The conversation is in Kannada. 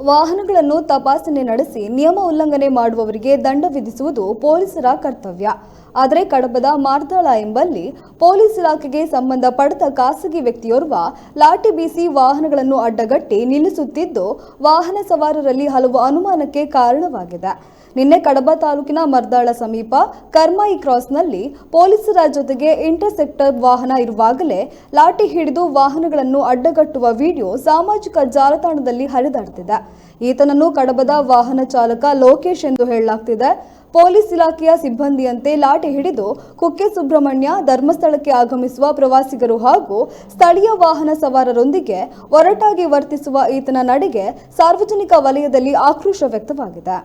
ವಾಹನಗಳನ್ನು ತಪಾಸಣೆ ನಡೆಸಿ ನಿಯಮ ಉಲ್ಲಂಘನೆ ಮಾಡುವವರಿಗೆ ದಂಡ ವಿಧಿಸುವುದು ಪೊಲೀಸರ ಕರ್ತವ್ಯ. ಆದರೆ ಕಡಬದ ಮಾರ್ದಾಳ ಎಂಬಲ್ಲಿ ಪೊಲೀಸ್ ಇಲಾಖೆಗೆ ಸಂಬಂಧಪಟ್ಟ ಖಾಸಗಿ ವ್ಯಕ್ತಿಯೋರ್ವ ಲಾಠಿ ಬೀಸಿ ವಾಹನಗಳನ್ನು ಅಡ್ಡಗಟ್ಟಿ ನಿಲ್ಲಿಸುತ್ತಿದ್ದು ವಾಹನ ಸವಾರರಲ್ಲಿ ಹಲವು ಅನುಮಾನಕ್ಕೆ ಕಾರಣವಾಗಿದೆ. ನಿನ್ನೆ ಕಡಬ ತಾಲೂಕಿನ ಮರ್ದಾಳ ಸಮೀಪ ಕರ್ಮಾಯಿ ಕ್ರಾಸ್ನಲ್ಲಿ ಪೊಲೀಸರ ಜೊತೆಗೆ ಇಂಟರ್ಸೆಪ್ಟರ್ ವಾಹನ ಇರುವಾಗಲೇ ಲಾಠಿ ಹಿಡಿದು ವಾಹನಗಳನ್ನು ಅಡ್ಡಗಟ್ಟುವ ವಿಡಿಯೋ ಸಾಮಾಜಿಕ ಜಾಲತಾಣದಲ್ಲಿ ಹರಿದಾಡುತ್ತಿದೆ. ಈತನನ್ನು ಕಡಬದ ವಾಹನ ಚಾಲಕ ಲೋಕೇಶ್ ಎಂದು ಹೇಳಲಾಗ್ತಿದೆ. ಪೊಲೀಸ್ ಇಲಾಖೆಯ ಸಿಬ್ಬಂದಿಯಂತೆ ಲಾಠಿ ಹಿಡಿದು ಕುಕ್ಕೆ ಸುಬ್ರಹ್ಮಣ್ಯ ಧರ್ಮಸ್ಥಳಕ್ಕೆ ಆಗಮಿಸುವ ಪ್ರವಾಸಿಗರು ಹಾಗೂ ಸ್ಥಳೀಯ ವಾಹನ ಸವಾರರೊಂದಿಗೆ ಒರಟಾಗಿ ವರ್ತಿಸುವ ಈತನ ನಡೆಗೆ ಸಾರ್ವಜನಿಕ ವಲಯದಲ್ಲಿ ಆಕ್ರೋಶ ವ್ಯಕ್ತವಾಗಿದೆ.